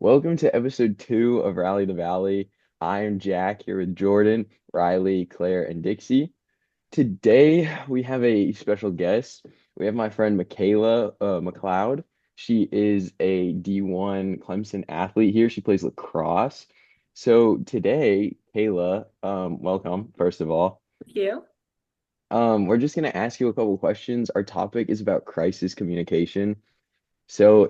Welcome to episode 2 of Rally the Valley. I am Jack here with Jordan, Riley, Claire, and Dixie. Today we have a special guest. We have my friend Makayla Macleod. She is a D1 Clemson athlete here. She plays lacrosse. So today, Kayla, welcome, first of all. Thank you. We're just gonna ask you a couple questions. Our topic is about crisis communication. So,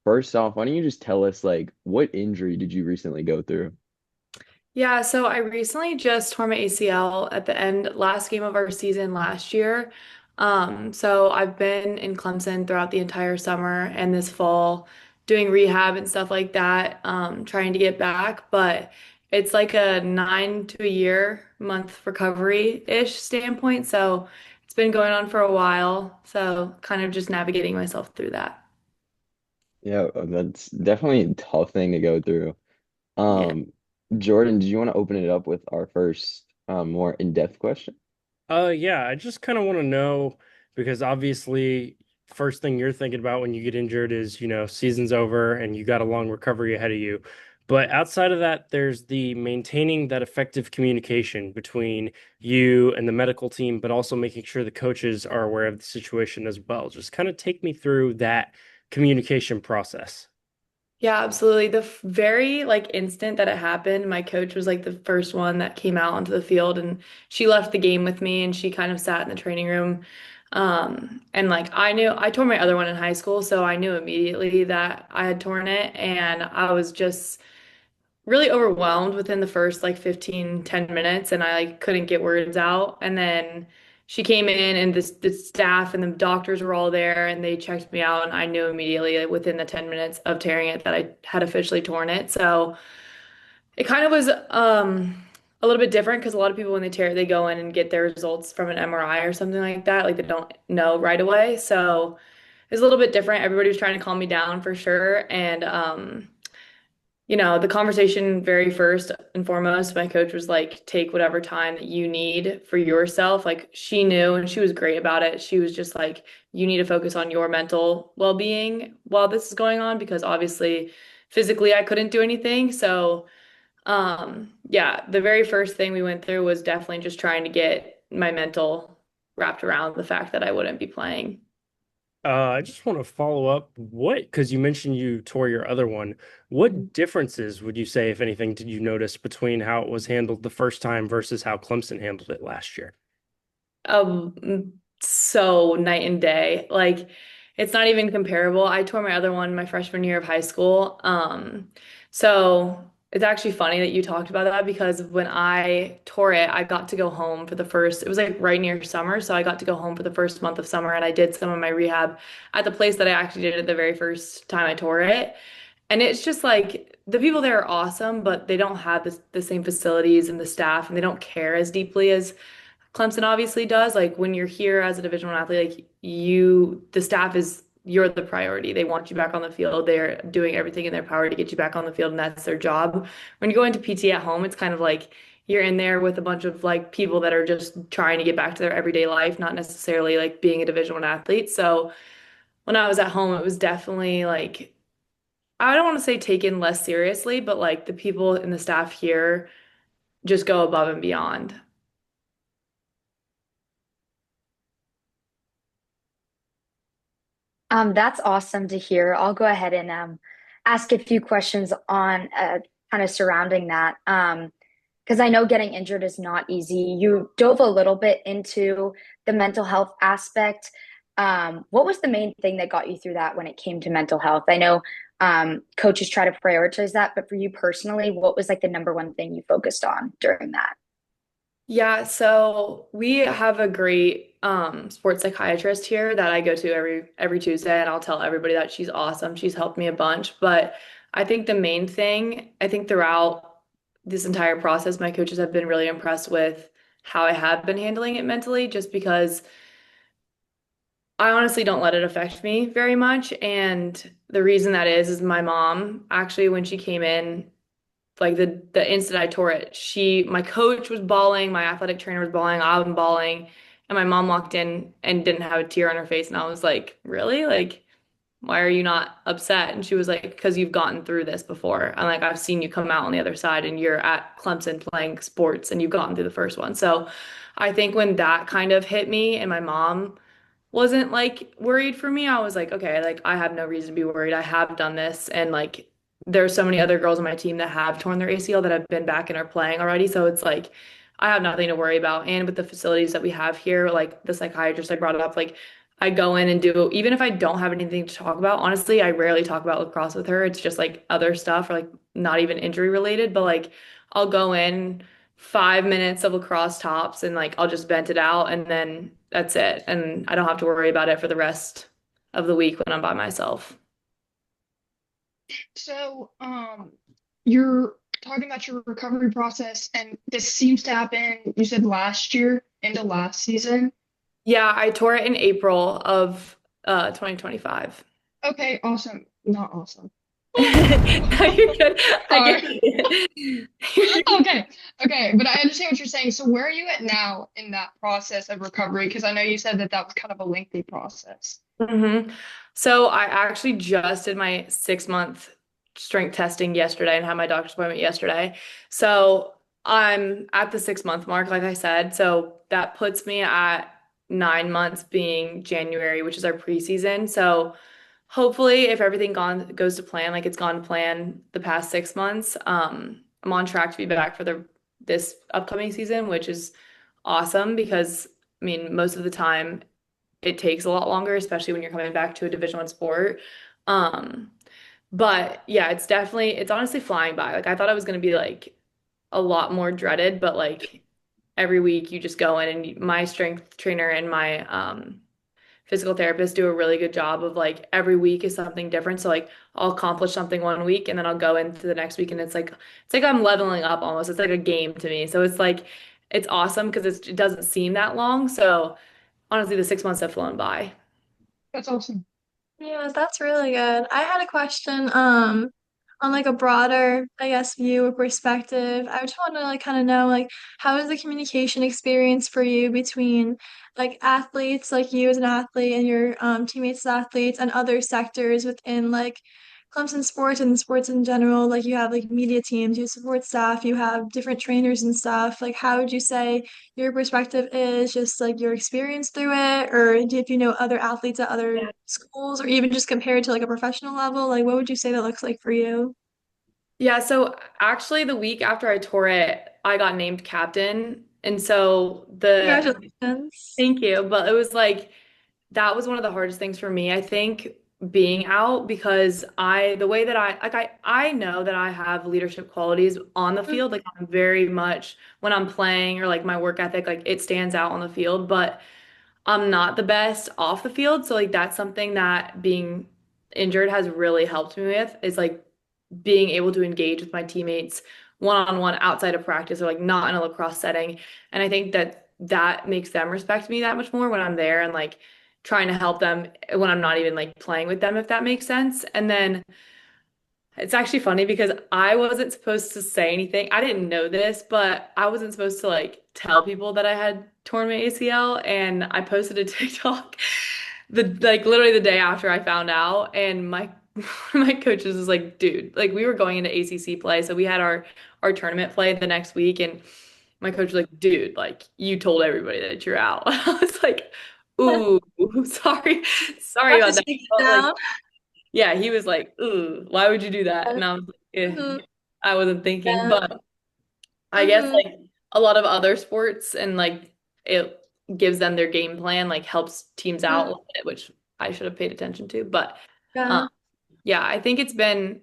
first off, why don't you just tell us like what injury did you recently go through? Yeah, so I recently just tore my ACL at the end last game of our season last year. So I've been in Clemson throughout the entire summer and this fall doing rehab and stuff like that, trying to get back, but it's like a 9 to a year month recovery-ish standpoint. So it's been going on for a while. So kind of just navigating myself through that. Yeah, that's definitely a tough thing to go through. Yeah. Um, Jordan, did you want to open it up with our first more in-depth question? Yeah, I just kind of want to know because obviously, first thing you're thinking about when you get injured is, season's over and you got a long recovery ahead of you. But outside of that, there's the maintaining that effective communication between you and the medical team, but also making sure the coaches are aware of the situation as well. Just kind of take me through that communication process. Yeah, absolutely. The very like instant that it happened, my coach was like the first one that came out onto the field and she left the game with me and she kind of sat in the training room. And like I knew I tore my other one in high school, so I knew immediately that I had torn it and I was just really overwhelmed within the first like 15, 10 minutes and I like couldn't get words out. And then she came in and the staff and the doctors were all there and they checked me out and I knew immediately like, within the 10 minutes of tearing it that I had officially torn it. So it kind of was a little bit different because a lot of people when they tear it, they go in and get their results from an MRI or something like that. Like they don't know right away. So it's a little bit different. Everybody was trying to calm me down for sure. And the conversation very first and foremost, my coach was like, take whatever time that you need for yourself. Like she knew and she was great about it. She was just like, you need to focus on your mental well-being while this is going on because obviously physically I couldn't do anything. So, yeah, the very first thing we went through was definitely just trying to get my mental wrapped around the fact that I wouldn't be playing. I just want to follow up because you mentioned you tore your other one. What differences would you say, if anything, did you notice between how it was handled the first time versus how Clemson handled it last year? So night and day. Like it's not even comparable. I tore my other one my freshman year of high school. So it's actually funny that you talked about that because when I tore it, I got to go home for the first, it was like right near summer. So I got to go home for the first month of summer and I did some of my rehab at the place that I actually did it the very first time I tore it. And it's just like the people there are awesome, but they don't have the same facilities and the staff and they don't care as deeply as Clemson obviously does. Like when you're here as a Division One athlete, like the staff is you're the priority. They want you back on the field. They're doing everything in their power to get you back on the field, and that's their job. When you go into PT at home, it's kind of like you're in there with a bunch of like people that are just trying to get back to their everyday life, not necessarily like being a Division One athlete. So when I was at home, it was definitely like I don't want to say taken less seriously, but like the people and the staff here just go above and beyond. That's awesome to hear. I'll go ahead and ask a few questions on kind of surrounding that. Because I know getting injured is not easy. You dove a little bit into the mental health aspect. What was the main thing that got you through that when it came to mental health? I know coaches try to prioritize that, but for you personally, what was like the number one thing you focused on during that? Yeah, so we have a great sports psychiatrist here that I go to every Tuesday, and I'll tell everybody that she's awesome. She's helped me a bunch, but I think the main thing, I think throughout this entire process, my coaches have been really impressed with how I have been handling it mentally, just because I honestly don't let it affect me very much. And the reason that is my mom actually when she came in like the instant I tore it, my coach was bawling, my athletic trainer was bawling, I was bawling, and my mom walked in and didn't have a tear on her face, and I was like, really? Like, why are you not upset? And she was like, because you've gotten through this before. I'm like, I've seen you come out on the other side and you're at Clemson playing sports and you've gotten through the first one. So I think when that kind of hit me and my mom wasn't like worried for me, I was like, okay, like I have no reason to be worried. I have done this. And like there's so many other girls on my team that have torn their ACL that have been back and are playing already. So it's like, I have nothing to worry about. And with the facilities that we have here, like the psychiatrist I brought up, like I go in and do, even if I don't have anything to talk about, honestly, I rarely talk about lacrosse with her. It's just like other stuff or like not even injury related, but like I'll go in 5 minutes of lacrosse tops and like I'll just vent it out and then that's it. And I don't have to worry about it for the rest of the week when I'm by myself. So, you're talking about your recovery process, and this seems to happen, you said last year, into last season. Yeah, I tore it in April of 2025. Okay, awesome. Not awesome. No, you're good. I get Sorry. it. Okay, okay, but I understand what you're saying. So where are you at now in that process of recovery? Because I know you said that that was kind of a lengthy process. So I actually just did my 6 month strength testing yesterday and had my doctor's appointment yesterday. So I'm at the 6 month mark, like I said. So that puts me at 9 months being January, which is our preseason. So hopefully if everything goes to plan, like it's gone to plan the past 6 months, I'm on track to be back for the this upcoming season, which is awesome because I mean most of the time it takes a lot longer, especially when you're coming back to a Division One sport. Um, but yeah, it's honestly flying by. Like I thought it was gonna be like a lot more dreaded, but like every week you just go in and my strength trainer and my physical therapist do a really good job of like every week is something different. So like I'll accomplish something one week and then I'll go into the next week and it's like I'm leveling up almost. It's like a game to me. So it's like it's awesome because it doesn't seem that long. So honestly, the 6 months have flown by. That's awesome. Yeah, that's really good. I had a question, on like a broader, I guess, view or perspective. I just want to like kind of know like how is the communication experience for you between like athletes, like you as an athlete and your teammates as athletes and other sectors within like Clemson sports and sports in general. Like you have like media teams, you have support staff, you have different trainers and stuff. Like how would you say your perspective is just like your experience through it, or if you know other athletes at other schools, or even just compared to like a professional level, like what would you say that looks like for you? Yeah, so actually the week after I tore it, I got named captain. And so the Congratulations. thank you, but it was like that was one of the hardest things for me, I think, being out because the way that I know that I have leadership qualities on the field. Like I'm very much when I'm playing or like my work ethic, like it stands out on the field, but I'm not the best off the field. So like that's something that being injured has really helped me with is like being able to engage with my teammates one-on-one outside of practice or like not in a lacrosse setting. And I think that that makes them respect me that much more when I'm there and like trying to help them when I'm not even like playing with them, if that makes sense. And then it's actually funny because I wasn't supposed to say anything. I didn't know this, but I wasn't supposed to like tell people that I had torn my ACL. And I posted a TikTok the like literally the day after I found out. And my one of my coaches was like, dude, like we were going into ACC play. So we had our tournament play the next week. And my coach was like, dude, like you told everybody that you're out. I was like, ooh, sorry. Sorry Have to about that. speak it But like down. yeah, he was like, "Ooh, why would you do that?" And I was like, Mhm. I wasn't thinking, Yeah. but I guess Hmm. like a lot of other sports and like it gives them their game plan, like helps teams out a little bit, which I should have paid attention to. But um, Yeah. yeah, I think it's been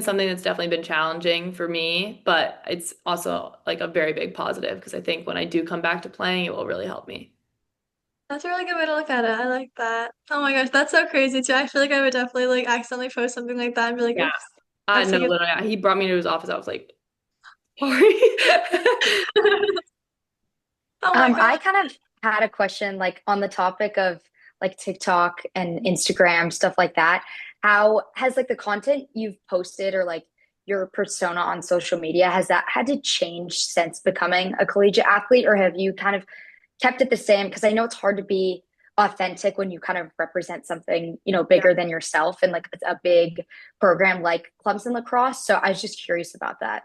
something that's definitely been challenging for me, but it's also like a very big positive because I think when I do come back to playing, it will really help me. That's a really good way to look at it. I like that. Oh my gosh, that's so crazy too. I feel like I would definitely like accidentally post something like that and be like, Yeah. oops, No, that's like literally, he brought me to his office. I was like, sorry. oh my I God. kind of had a question like on the topic of like TikTok and Instagram, stuff like that. How has like the content you've posted or like your persona on social media, has that had to change since becoming a collegiate athlete, or have you kind of kept it the same? Because I know it's hard to be authentic when you kind of represent something, Yeah. bigger than yourself and like a big program like Clemson lacrosse. So I was just curious about that.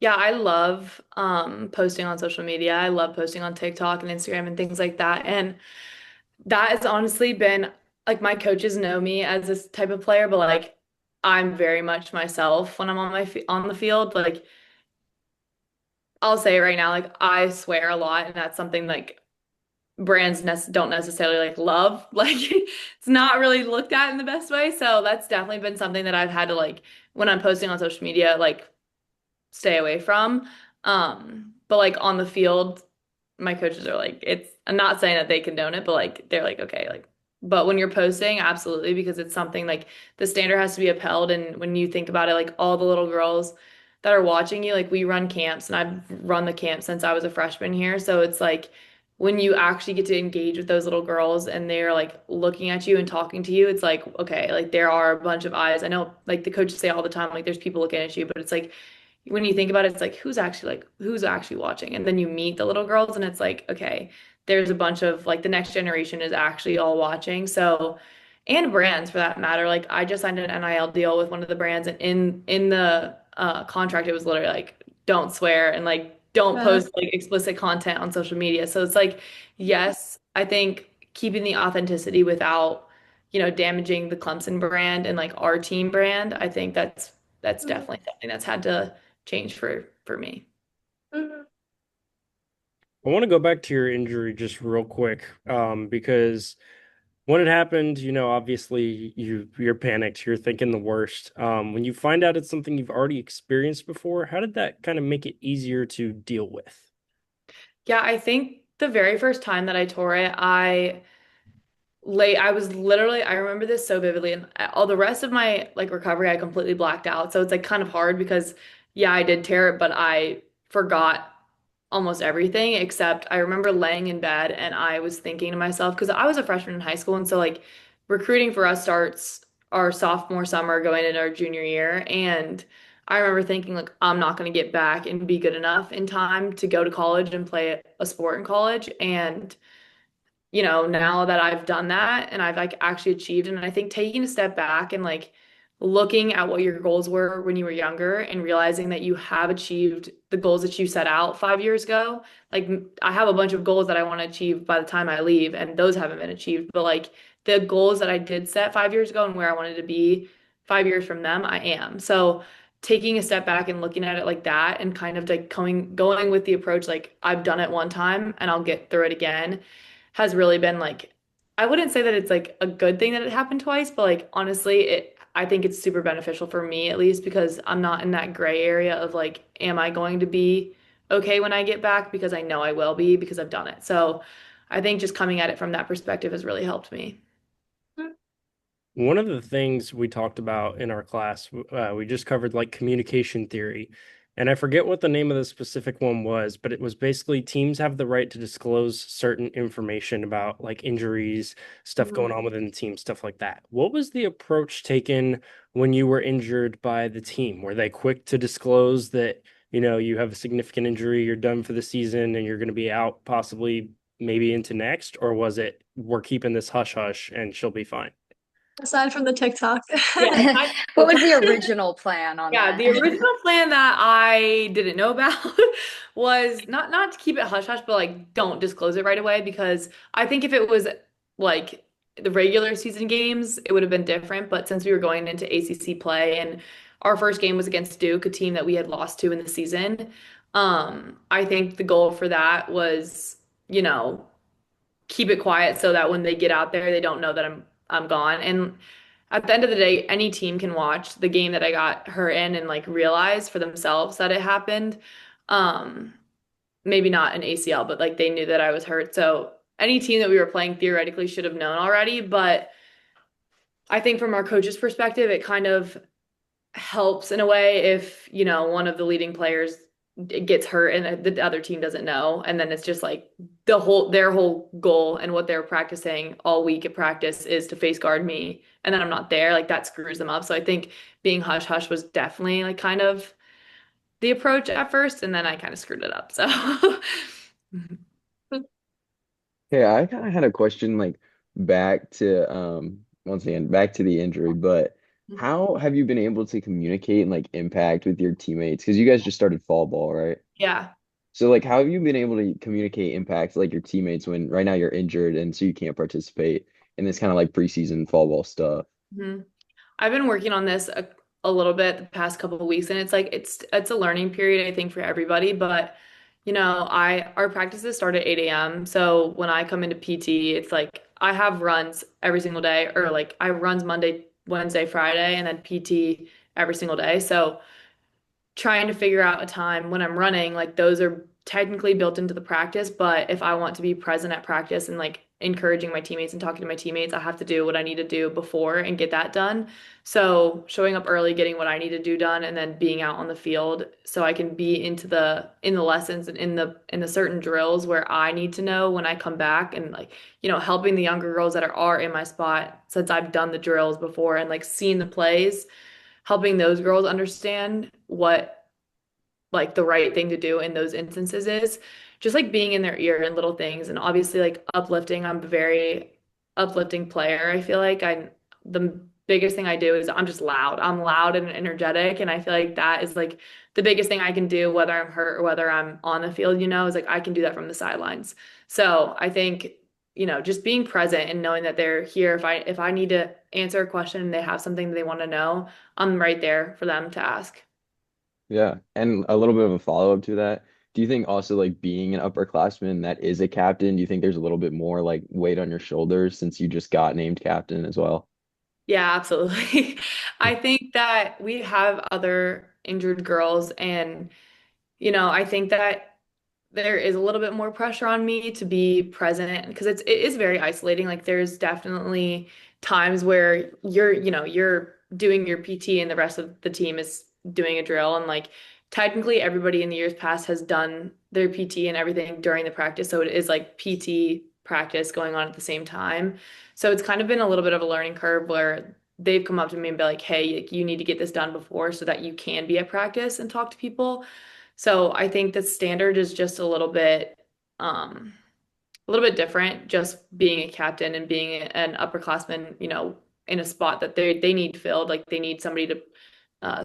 Yeah, I love posting on social media. I love posting on TikTok and Instagram and things like that. And that has honestly been like my coaches know me as this type of player, but like I'm very much myself when I'm on on the field. Like I'll say it right now, like I swear a lot, and that's something like brands don't necessarily like love. Like it's not really looked at in the best way. So that's definitely been something that I've had to like when I'm posting on social media, like stay away from. But like on the field, my coaches are like, I'm not saying that they condone it, but like they're like, okay, like, but when you're posting, absolutely, because it's something like the standard has to be upheld. And when you think about it, like all the little girls that are watching you, like we run camps and I've run the camp since I was a freshman here. So it's like when you actually get to engage with those little girls and they're like looking at you and talking to you, it's like, okay, like there are a bunch of eyes. I know like the coaches say all the time, like there's people looking at you, but it's like when you think about it, it's like who's actually watching? And then you meet the little girls and it's like, okay, there's a bunch of like the next generation is actually all watching. So, and brands for that matter. Like I just signed an NIL deal with one of the brands and in the contract it was literally like don't swear and like don't Yeah. post like explicit content on social media. So it's like, yes, I think keeping the authenticity without, damaging the Clemson brand and like our team brand, I think that's Mhm. definitely something that's had to change for me. Mhm. I want to go back to your injury just real quick, because when it happened, obviously you're panicked, you're thinking the worst. When you find out it's something you've already experienced before, how did that kind of make it easier to deal with? Yeah, I think the very first time that I tore it, I was literally, I remember this so vividly, and all the rest of my like recovery, I completely blacked out. So it's like kind of hard because, yeah, I did tear it, but I forgot almost everything except I remember laying in bed and I was thinking to myself, because I was a freshman in high school, and so like recruiting for us starts our sophomore summer going into our junior year, and I remember thinking like I'm not going to get back and be good enough in time to go to college and play a sport in college, and now that I've done that and I've like actually achieved, and I think taking a step back and like looking at what your goals were when you were younger and realizing that you have achieved the goals that you set out 5 years ago. Like I have a bunch of goals that I want to achieve by the time I leave, and those haven't been achieved. But like the goals that I did set 5 years ago and where I wanted to be 5 years from them, I am. So taking a step back and looking at it like that and kind of like going with the approach like I've done it one time and I'll get through it again has really been like, I wouldn't say that it's like a good thing that it happened twice, but like honestly, I think it's super beneficial for me at least because I'm not in that gray area of like, am I going to be okay when I get back? Because I know I will be because I've done it. So I think just coming at it from that perspective has really helped me. One of the things we talked about in our class, we just covered like communication theory. And I forget what the name of the specific one was, but it was basically teams have the right to disclose certain information about like injuries, stuff going Mhm. on within the team, stuff like that. What was the approach taken when you were injured by the team? Were they quick to disclose that, you have a significant injury, you're done for the season, and you're going to be out possibly maybe into next? Or was it, we're keeping this hush hush and she'll be fine? Aside from the TikTok. Yeah, What was the original plan on yeah, that? the original plan that I didn't know about was not to keep it hush hush, but like don't disclose it right away because I think if it was like the regular season games, it would have been different. But since we were going into ACC play and our first game was against Duke, a team that we had lost to in the season, I think the goal for that was, you know, keep it quiet so that when they get out there, they don't know that I'm gone. And at the end of the day, any team can watch the game that I got her in and like realize for themselves that it happened. Um, Maybe not an ACL, but like they knew that I was hurt. So any team that we were playing theoretically should have known already. But I think from our coach's perspective, it kind of helps in a way if, one of the leading players gets hurt and the other team doesn't know. And then it's just like their whole goal and what they're practicing all week at practice is to face guard me. And then I'm not there. Like that screws them up. So I think being hush hush was definitely like kind of the approach at first. And then I kind of screwed it up. So Yeah, I kind of had a question like back to once again back to the injury, but how have you been able to communicate and like impact with your teammates? Because you guys just started fall ball, right? Yeah. So like how have you been able to communicate impact to like your teammates when right now you're injured and so you can't participate in this kind of like preseason fall ball stuff? Mhm. I've been working on this a little bit the past couple of weeks, and it's like it's a learning period, I think, for everybody. But I our practices start at 8 a.m. So when I come into PT, it's like I have runs every single day, or like I have runs Monday, Wednesday, Friday, and then PT every single day. So trying to figure out a time when I'm running, like those are technically built into the practice, but if I want to be present at practice and like encouraging my teammates and talking to my teammates, I have to do what I need to do before and get that done. So showing up early, getting what I need to do done, and then being out on the field so I can be into the in the lessons and in the certain drills where I need to know when I come back and like, helping the younger girls that are in my spot since I've done the drills before and like seen the plays helping those girls understand what like the right thing to do in those instances is just like being in their ear and little things and obviously like uplifting. I'm a very uplifting player. I feel like I the biggest thing I do is I'm just loud. I'm loud and energetic and I feel like that is like the biggest thing I can do whether I'm hurt or whether I'm on the field, is like I can do that from the sidelines. So I think just being present and knowing that they're here if I need to answer a question and they have something they want to know, I'm right there for them to ask. Yeah. And a little bit of a follow-up to that. Do you think also like being an upperclassman that is a captain, do you think there's a little bit more like weight on your shoulders since you just got named captain as well? Yeah, absolutely. I think that we have other injured girls, and I think that there is a little bit more pressure on me to be present because it is very isolating. Like there's definitely times where you're doing your PT and the rest of the team is doing a drill and like technically everybody in the years past has done their PT and everything during the practice. So it is like PT practice going on at the same time. So it's kind of been a little bit of a learning curve where they've come up to me and be like, "Hey, like, you need to get this done before so that you can be at practice and talk to people." So I think the standard is just a little bit different, just being a captain and being an upperclassman, in a spot that they need filled. Like they need somebody to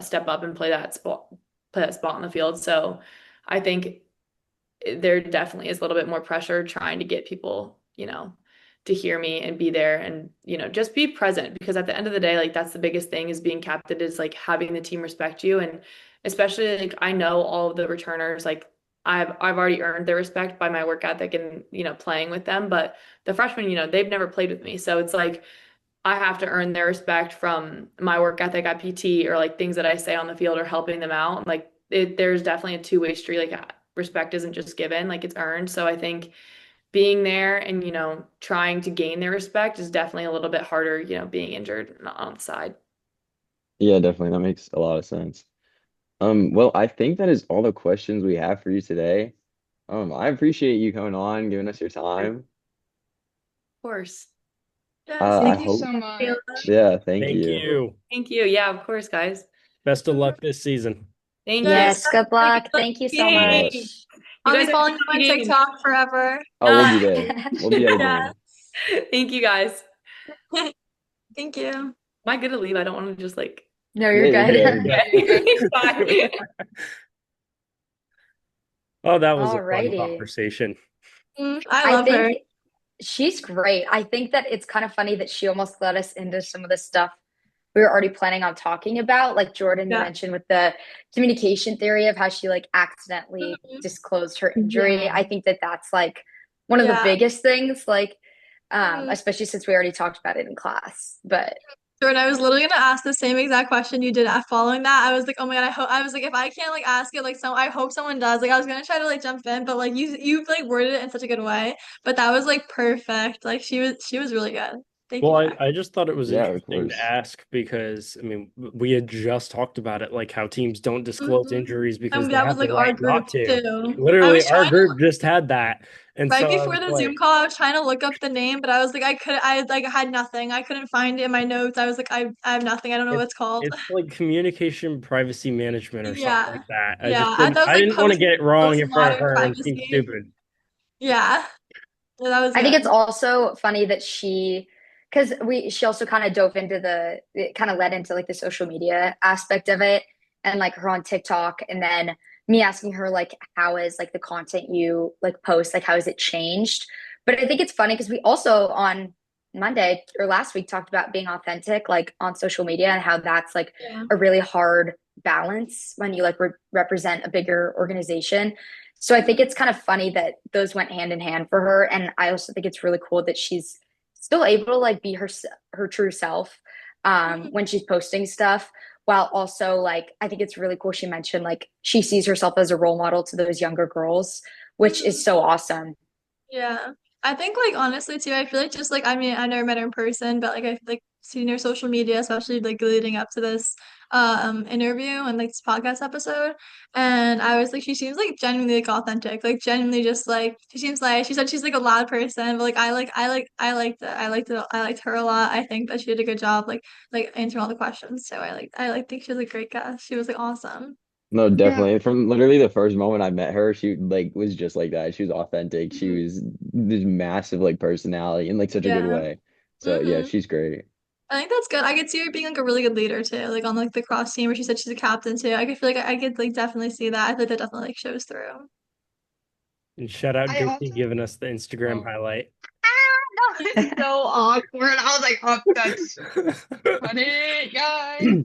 step up and play that spot on the field. So I think there definitely is a little bit more pressure trying to get people, to hear me and be there and, just be present because at the end of the day, like that's the biggest thing is being captain is like having the team respect you. And especially like I know all of the returners, like I've already earned their respect by my work ethic and, playing with them. But the freshmen, they've never played with me. So it's like I have to earn their respect from my work ethic at PT or like things that I say on the field or helping them out. Like there's definitely a two-way street. Like respect isn't just given, like it's earned. So I think being there and, trying to gain their respect is definitely a little bit harder, being injured on the side. Yeah, definitely. That makes a lot of sense. Well, I think that is all the questions we have for you today. I appreciate you coming on, giving us your Of time. course. Yes, I Thank thank you you, hope, so Makayla. much. yeah, thank Thank you. you. Thank you. Yeah, of course, guys. Best of luck this season. Thank you. Yes, Yes, good luck. Thank you so Yeah. Yay. much. You I'll guys be have to following come you to on the game. TikTok forever. Oh, we'll be there. We'll be at a Yeah. game. Thank you guys. Thank you. Am I good to leave? I don't want to just like. No, Yeah, you're you're good. good. Okay. Bye. Oh, that was a fun Alrighty. conversation. I I love her. think she's great. I think that it's kind of funny that she almost let us into some of the stuff we were already planning on talking about. Like Jordan, you Yeah. mentioned with the communication theory of how she like accidentally Mhm. disclosed her injury. Yeah. I think that that's like one of the Yeah. biggest things, like Mhm. especially since we already talked about it in class. But Jordan, I was literally gonna ask the same exact question you did at following that. I was like, oh my God, I was like, if I can't like ask it, like I hope someone does. Like I was gonna try to like jump in, but like you like worded it in such a good way. But that was like perfect. Like she was really good. Thank you, Well, Jack. I just thought it was Yeah, of interesting to course. ask because, I mean, we had just talked about it, like how teams don't disclose Mhm. injuries because And they that was have the like our right group not to. too. I Literally, was our trying to group just had that. And right so I before was the Zoom like, call, I was trying to look up the name, but I was like, I like had nothing. I couldn't find it in my notes. I was like, I have nothing. I don't know what it's it's called. it's like communication privacy management or something Yeah. like that. Yeah. I thought it was I like didn't want to get it wrong in front of postmodern her and seem privacy. stupid. Yeah. Yeah, that was I think it's good. also funny that because she also kind of dove into it kind of led into like the social media aspect of it and like her on TikTok and then me asking her like how is like the content you like post, like how has it changed? But I think it's funny because we also on Monday or last week talked about being authentic like on social media and how that's like Yeah. a really hard balance when you like represent a bigger organization. So I think Mhm. it's kind of funny that those went hand in hand for her. And I also think it's really cool that she's still able to like be her true self Mhm. when she's posting stuff, while also like I think it's really cool she mentioned like she sees herself as a role model to those younger girls, which is Mhm. so awesome. Yeah. I think like honestly too, I feel like just like I mean I never met her in person, but like I like seen her social media, especially like leading up to this interview and like this podcast episode. And I was like she seems like genuinely like authentic. Like genuinely just like she seems like she said she's like a loud person, but like I liked her a lot. I think that she did a good job like answering all the questions. So I think she was a great guest. She was like awesome. No, Yeah. definitely. From literally the first moment I met her, she like was just like that. She was authentic. She Mhm. was this massive like personality in like such a good Yeah. way. So yeah, hmm she's great. I think that's good. I could see her being like a really good leader too, like on like the cross team where she said she's a captain too. I could feel like I could like definitely see that. I feel like that definitely like shows through. And shout out I Dixie also giving us the Instagram oh highlight. that was so awkward. I was like, oh, that's cut it, guys.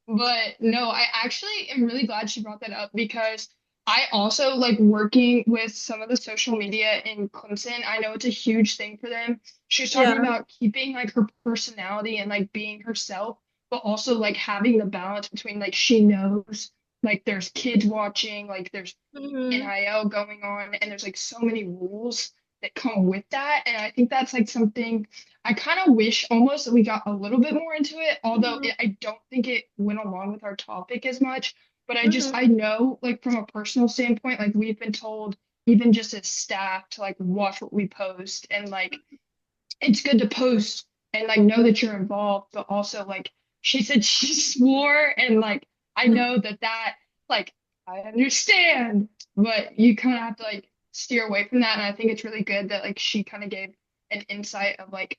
But no, I actually am really glad she brought that up because I also like working with some of the social media in Clemson. I know it's a huge thing for them. She was talking Yeah. about keeping like her personality and like being herself, but also like having the balance between like she knows like there's kids watching, like there's hmm NIL going on, and there's like so many rules that come with that. And I think that's like something I kind of wish almost that we got a little bit more into it, although hmm I don't think it went along with our topic as much. But hmm I know, like, from a personal standpoint, like, we've been told, even just as staff, to like watch what we post. And like, it's good to post and like know that you're involved, but also, like, she said she swore. And like, I know that like, I understand, but you kind of have to like steer away from that. And I think it's really good that like she kind of gave an insight of like,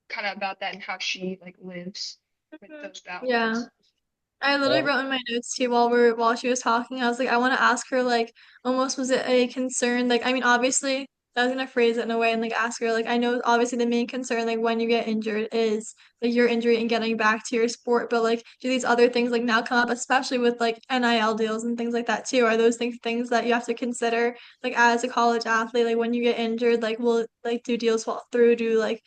kind of about that and how she like lives with those Yeah. boundaries. I literally Well, wrote in my notes too while she was talking. I was like, I want to ask her like almost was it a concern? Like, I mean, obviously I was gonna phrase it in a way and like ask her like I know obviously the main concern like when you get injured is like your injury and getting back to your sport, but like do these other things like now come up, especially with like NIL deals and things like that too? Are those things that you have to consider like as a college athlete? Like when you get injured, like will like do deals fall through? Do like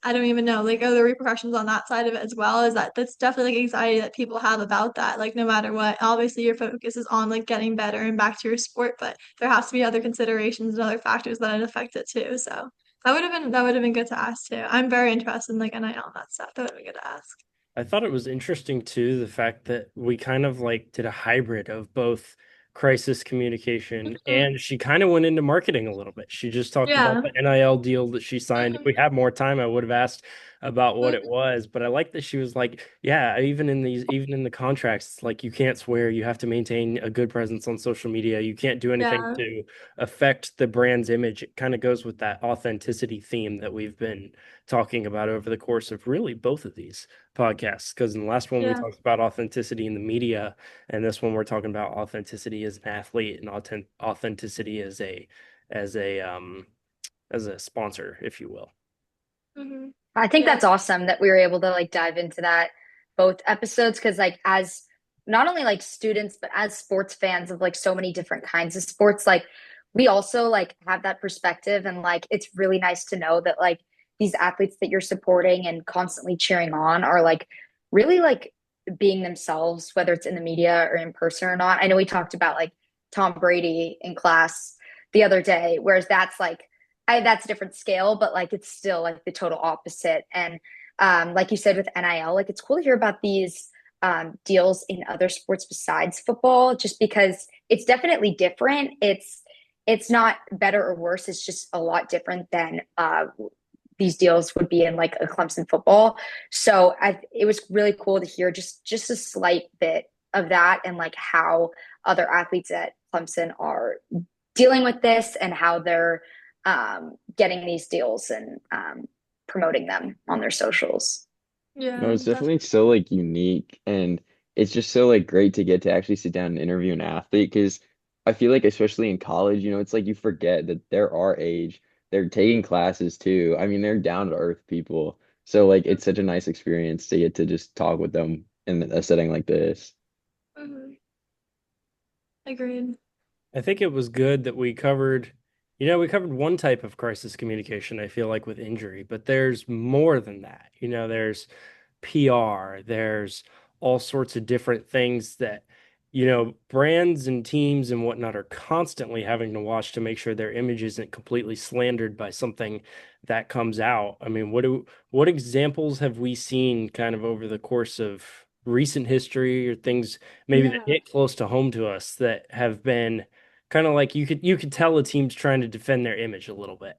I don't even know. Like, are there repercussions on that side of it as well? Is that's definitely like anxiety that people have about that. Like, no matter what, obviously your focus is on like getting better and back to your sport, but there has to be other considerations and other factors that affect it too. So that would have been good to ask too. I'm very interested in like NIL and that stuff. That would have been good to ask. I thought it was interesting too, the fact that we kind of like did a hybrid of both crisis communication Mhm. and she kind of went into marketing a little bit. She just talked about Yeah. the NIL deal that she signed. If Mhm. we had more time, I would have asked about what it Mhm. was, but I like that she was like, yeah, even in the contracts, like you can't swear, you have to maintain a good presence on social media. You can't do anything Yeah. to affect the brand's image. It kind of goes with that authenticity theme that we've been talking about over the course of really both of these podcasts, because in the last one we Yeah. talked about authenticity in the media, and this one we're talking about authenticity as an athlete and authenticity as a um as a sponsor, if you will. hmm I think Yeah. that's awesome that we were able to like dive into that both episodes because like as not only like students but as sports fans of like so many different kinds of sports like we also like have that perspective and like it's really nice to know that like these athletes that you're supporting and constantly cheering on are like really like being themselves whether it's in the media or in person or not. I know we talked about like Tom Brady in class the other day whereas that's like that's a different scale, but like it's still like the total opposite. And like you said with NIL, like it's cool to hear about these deals in other sports besides football, just because it's definitely different. It's not better or worse. It's just a lot different than these deals would be in like a Clemson football. So it was really cool to hear just a slight bit of that and like how other athletes at Clemson are dealing with this and how they're getting these deals and promoting them on their socials. No, Yeah, it's definitely so like unique, and it's just so like great to get to actually sit down and interview an athlete because I feel like especially in college, it's like you forget that they're our age. They're taking classes too. I mean, they're down to earth people. So like it's such a nice experience to get to just talk with them in a setting like this. definitely. Agreed. I think it was good that we covered one type of crisis communication, I feel like with injury, but there's more than that. There's PR, there's all sorts of different things that, brands and teams and whatnot are constantly having to watch to make sure their image isn't completely slandered by something that comes out. I mean, what examples have we seen kind of over the course of recent history or things maybe that Yeah. hit close to home to us that have been kind of like you could tell a team's trying to defend their image a little bit.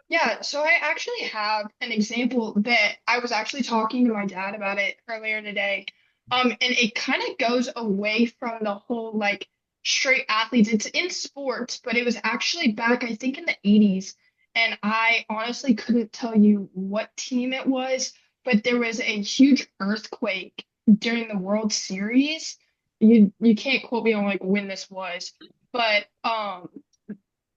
Yeah, so I actually have an example that I was actually talking to my dad about it earlier today. And it kind of goes away from the whole like straight athletes. It's in sports, but it was actually back, I think, in the 80s. And I honestly couldn't tell you what team it was, but there was a huge earthquake during the World Series. You can't quote me on like when this was, but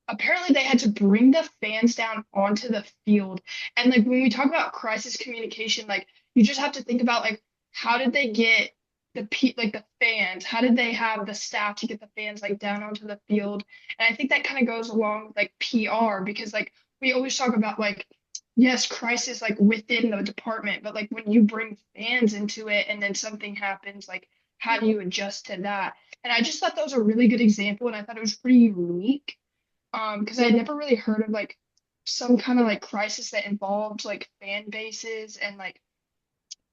apparently they had to bring the fans down onto the field. And like when we talk about crisis communication, like you just have to think about like how did they get like the fans? How did they have the staff to get the fans like down onto the field? And I think that kind of goes along with like PR because like we always talk about like yes, crisis like within the department, but like when you bring fans into it and then something happens, like how do you adjust to that? And I just thought that was a really good example and I thought it was pretty unique because I had never really heard of like some kind of like crisis that involved like fan bases and like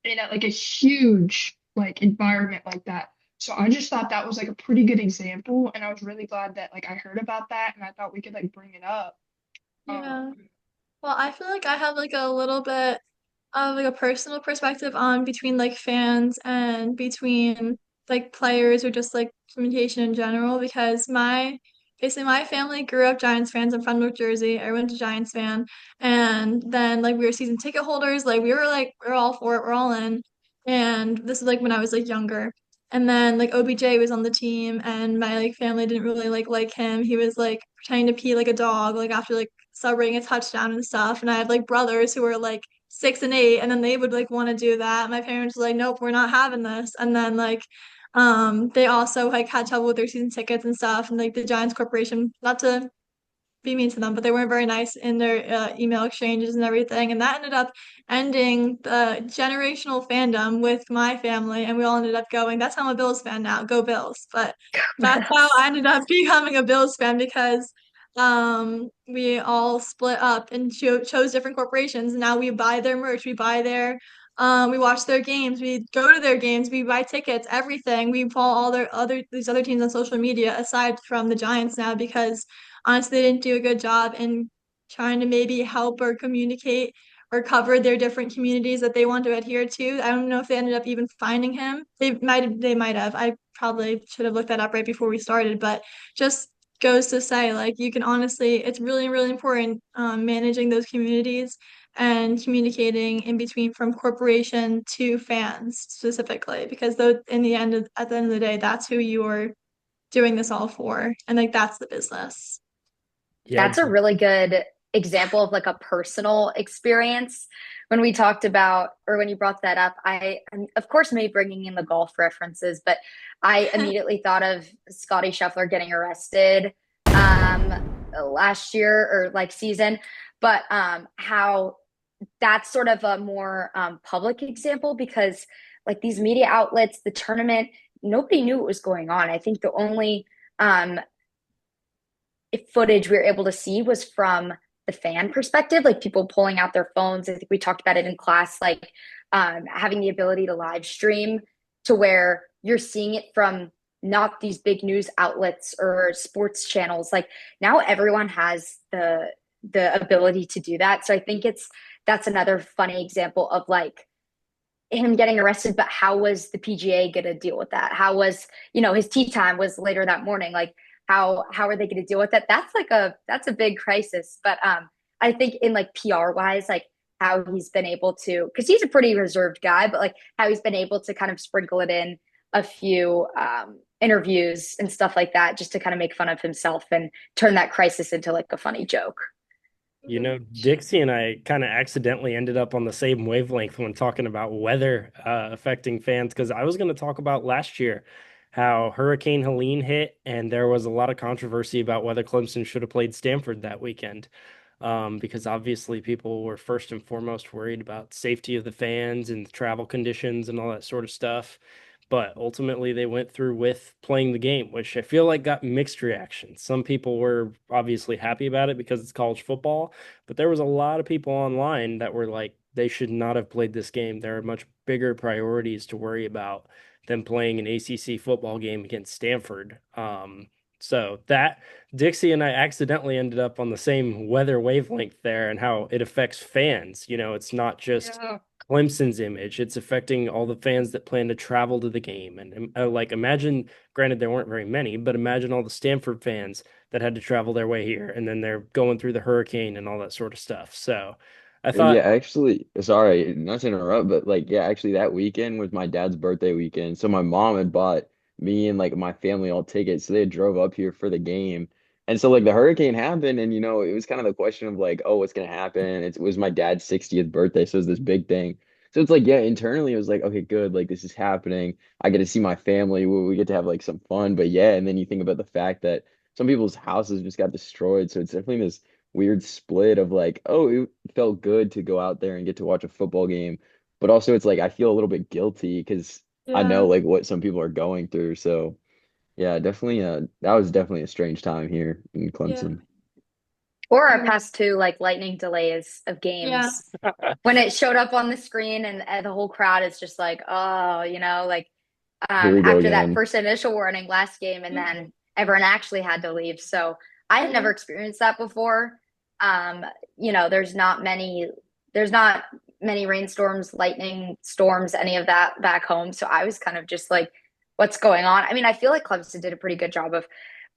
in like a huge like environment like that. So I just thought that was like a pretty good example, and I was really glad that like I heard about that, and I thought we could like bring it up. Um, Yeah. Well, I feel like I have like a little bit of like a personal perspective on between like fans and between like players or just like communication in general because my family grew up Giants fans. I'm from North Jersey. I went to Giants fan, and then like we were season ticket holders. Like we were all for it. We're all in. And this is like when I was like younger. And then like OBJ was on the team, and my like family didn't really like him. He was like pretending to pee like a dog, like after like celebrating a touchdown and stuff. And I have like brothers who were like 6 and 8, and then they would like want to do that. My parents were like, nope, we're not having this. And then like they also like had trouble with their season tickets and stuff. And like the Giants Corporation, not to be mean to them, but they weren't very nice in their email exchanges and everything. And that ended up ending the generational fandom with my family. And we all ended up going, that's how I'm a Bills fan now. Go Bills. But that's how I ended up becoming a Bills fan because we all split up and chose different corporations. Now we buy their merch, we watch their games, we go to their games, we buy tickets, everything. We follow all their other these other teams on social media aside from the Giants now because honestly, they didn't do a good job in trying to maybe help or communicate or cover their different communities that they want to adhere to. I don't know if they ended up even finding him. They might have. I probably should have looked that up right before we started, but just goes to say like you can honestly it's really really important managing those communities and communicating in between from corporation to fans specifically because though in the end at the end of the day that's who you're doing this all for and like that's the business. Yeah, That's a really good example of like a personal experience. When we talked about, or when you brought that up, and of course, maybe bringing in the golf references, but I immediately thought of Scotty Scheffler getting arrested um, last year or like season, but how that's sort of a more public example because like these media outlets, the tournament, nobody knew what was going on. I think the only um, footage we were able to see was from the fan perspective, like people pulling out their phones. I think we talked about it in class, like having the ability to live stream to where you're seeing it from not these big news outlets or sports channels. Like now everyone has the ability to do that. So I think that's another funny example of like him getting arrested, but how was the PGA going to deal with that? How was, his tee time was later that morning. Like, how are they going to deal with it? That's a big crisis. But I think in like PR wise, like how he's been able to, because he's a pretty reserved guy, but like how he's been able to kind of sprinkle it in a few interviews and stuff like that, just to kind of make fun of himself and turn that crisis into like a funny joke. You know, Dixie and I kind of accidentally ended up on the same wavelength when talking about weather affecting fans because I was going to talk about last year how Hurricane Helene hit, and there was a lot of controversy about whether Clemson should have played Stanford that weekend. Because obviously people were first and foremost worried about safety of the fans and the travel conditions and all that sort of stuff. But ultimately, they went through with playing the game, which I feel like got mixed reactions. Some people were obviously happy about it because it's college football, but there was a lot of people online that were like, they should not have played this game. There are much bigger priorities to worry about than playing an ACC football game against Stanford. So that Dixie and I accidentally ended up on the same weather wavelength there and how it affects fans. You know, it's not just Yeah. Clemson's image, it's affecting all the fans that plan to travel to the game. And like, imagine, granted, there weren't very many, but imagine all the Stanford fans that had to travel their way here and then they're going through the hurricane and all that sort of stuff. So I Well, yeah, thought, actually, sorry, not to interrupt, but like, yeah, actually, that weekend was my dad's birthday weekend. So my mom had bought me and like my family all tickets. So they had drove up here for the game. And so like the hurricane happened, and it was kind of the question of like, oh, what's gonna happen? It was my dad's 60th birthday, so it was this big thing. So it's like, yeah, internally it was like, okay, good, like this is happening. I get to see my family. We get to have like some fun. But yeah, and then you think about the fact that some people's houses just got destroyed. So it's definitely this weird split of like, oh, it felt good to go out there and get to watch a football game, but also it's like I feel a little bit guilty because I know Yeah. like what some people are going through. So yeah, definitely that was definitely a strange time here in Yeah. Clemson. Or our Um, past two like lightning delays of yeah. games when it showed up on the screen and the whole crowd is just like, oh, like Here we go after that again. first initial warning last game, and then everyone actually had to leave. So I had never experienced that before. Um, there's not many rainstorms, lightning storms, any of that back home. So I was kind of just like, what's going on? I mean, I feel like Clemson did a pretty good job of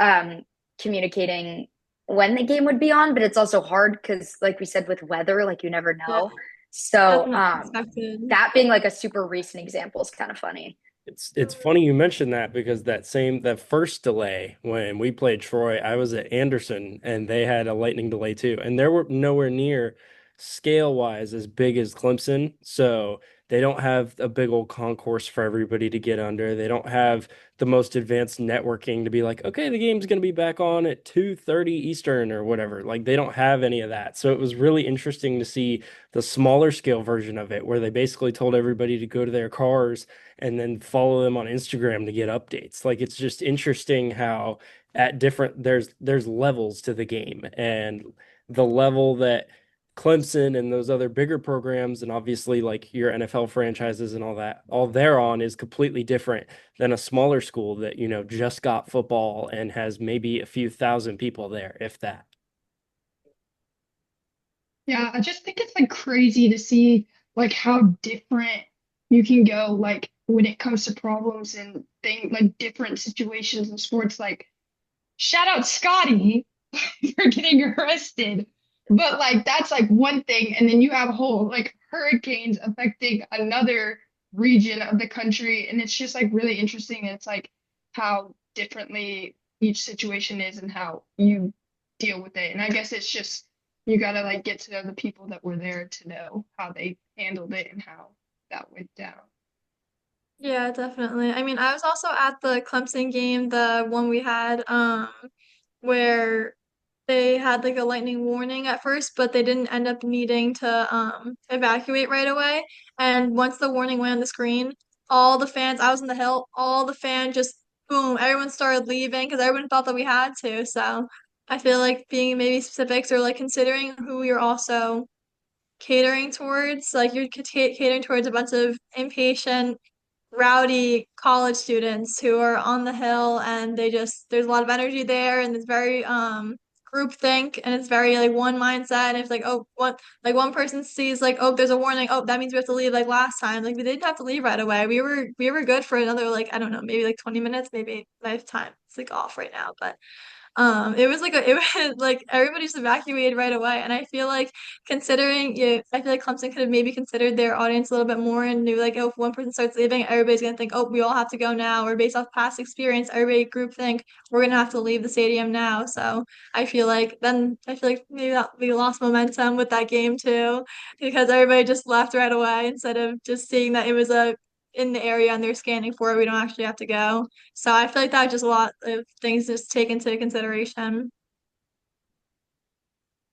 um, communicating when the game would be on, but it's also hard because, like we said, with weather, like you never Yeah. know. So That's not expected. that being like a super recent example is kind of funny. It's funny you mentioned that because that first delay when we played Troy, I was at Anderson and they had a lightning delay too, and they were nowhere near scale wise as big as Clemson, so they don't have a big old concourse for everybody to get under. They don't have the most advanced networking to be like, okay, the game's going to be back on at 2:30 Eastern or whatever. Like they don't have any of that. So it was really interesting to see the smaller scale version of it where they basically told everybody to go to their cars and then follow them on Instagram to get updates. Like it's just interesting how at different there's levels to the game and the level that Clemson and those other bigger programs and obviously like your NFL franchises and all that all they're on is completely different than a smaller school that just got football and has maybe a few thousand people there if that. Yeah, I just think it's like crazy to see like how different you can go like when it comes to problems and things like different situations in sports. Like shout out Scotty for getting arrested. But like that's like one thing, and then you have whole like hurricanes affecting another region of the country, and it's just like really interesting. And it's like how differently each situation is and how you deal with it. And I guess it's just you gotta like get to know the people that were there to know how they handled it and how that went down. Yeah, definitely. I mean, I was also at the Clemson game, the one we had, where they had like a lightning warning at first, but they didn't end up needing to evacuate right away. And once the warning went on the screen, all the fans, I was in the hill, all the fans just boom, everyone started leaving because everyone thought that we had to. So I feel like being maybe specifics or like considering who you're also catering towards, like you're catering towards a bunch of impatient rowdy college students who are on the hill and they just there's a lot of energy there and it's very group think and it's very like one mindset. And it's like, oh, one person sees like, oh, there's a warning. Oh, that means we have to leave like last time. Like we didn't have to leave right away. We were good for another like, I don't know, maybe like 20 minutes, maybe my time. It's like off right now, but it was like it was like everybody just evacuated right away, and I feel like considering you, I feel like Clemson could have maybe considered their audience a little bit more and knew like, oh, if one person starts leaving, everybody's gonna think, oh, we all have to go now, or based off past experience, everybody group think we're gonna have to leave the stadium now. So I feel like maybe that we lost momentum with that game too, because everybody just left right away instead of just seeing that it was a in the area and they're scanning for it. We don't actually have to go. So I feel like that was just a lot of things just take into consideration.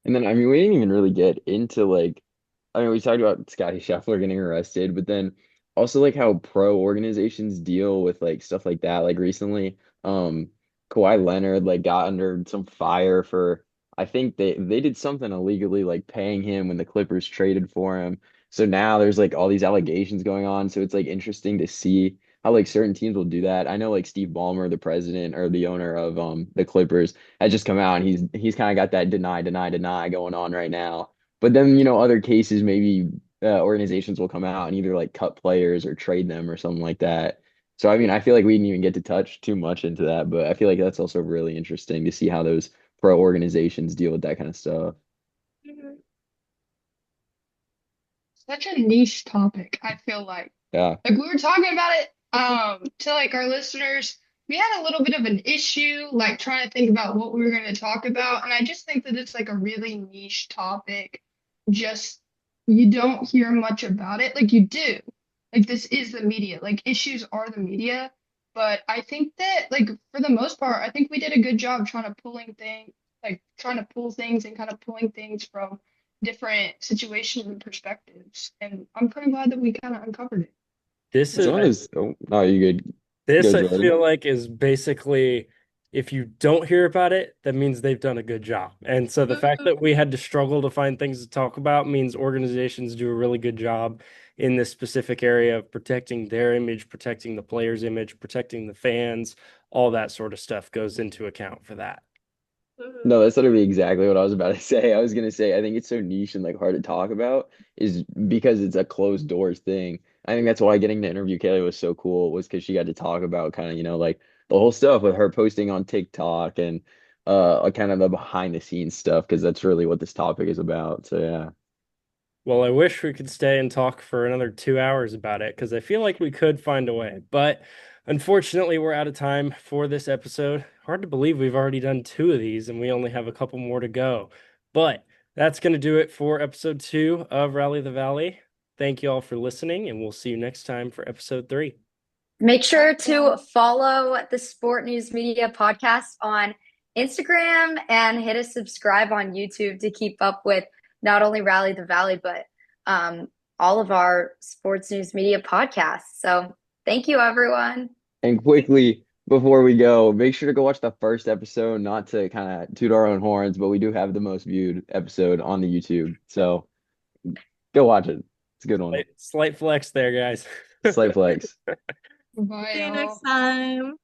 And then, I mean, we didn't even really get into like, I mean, we talked about Scotty Scheffler getting arrested, but then also like how pro organizations deal with like stuff like that. Like recently, Kawhi Leonard like got under some fire for, I think they did something illegally, like paying him when the Clippers traded for him. So now there's like all these allegations going on. So it's like interesting to see how like certain teams will do that. I know like Steve Ballmer, the president or the owner of the Clippers has just come out and he's kind of got that deny going on right now. But then, other cases, maybe organizations will come out and either like cut players or trade them or something like that. So, I mean, I feel like we didn't even get to touch too much into that, but I feel like that's also really interesting to see how those pro organizations deal with that kind of stuff. Mhm. Such a niche topic, I feel like. Yeah. Like we were talking about it to like our listeners. We had a little bit of an issue, like trying to think about what we were going to talk about, and I just think that it's like a really niche topic. Just you don't hear much about it. Like you do. Like this is the media. Like issues are the media. But I think that like for the most part, I think we did a good job trying to pull things and kind of pulling things from different situations and perspectives. And I'm pretty glad that we kind of uncovered it. This As is long as, oh, no, you good. this Go, I Jordan. feel like is basically if you don't hear about it, that means they've done a good job. And so the fact that we had to struggle to find things to talk about means organizations do a really good job in this specific area of protecting their image, protecting the player's image, protecting the fans, all that sort of stuff goes into account for that. No, that's literally exactly what I was about to say. I was gonna say I think it's so niche and like hard to talk about is because it's a closed doors thing. I think that's why getting to interview Kayla was so cool was because she got to talk about kind of, like the whole stuff with her posting on TikTok and kind of the behind the scenes stuff because that's really what this topic is about. So yeah. Well, I wish we could stay and talk for another 2 hours about it because I feel like we could find a way. But unfortunately, we're out of time for this episode. Hard to believe we've already done two of these and we only have a couple more to go. But that's going to do it for episode 2 of Rally the Valley. Thank you all for listening, and we'll see you next time for episode 3. Make sure to follow the Sport News Media podcast on Instagram and hit a subscribe on YouTube to keep up with not only Rally the Valley, but all of our sports news media podcasts. So thank you, everyone. And quickly before we go, make sure to go watch the first episode, not to kind of toot our own horns, but we do have the most viewed episode on the YouTube. So go watch it. It's a good one. Slight flex there, guys. Slight flex. Bye, See you next y'all. time.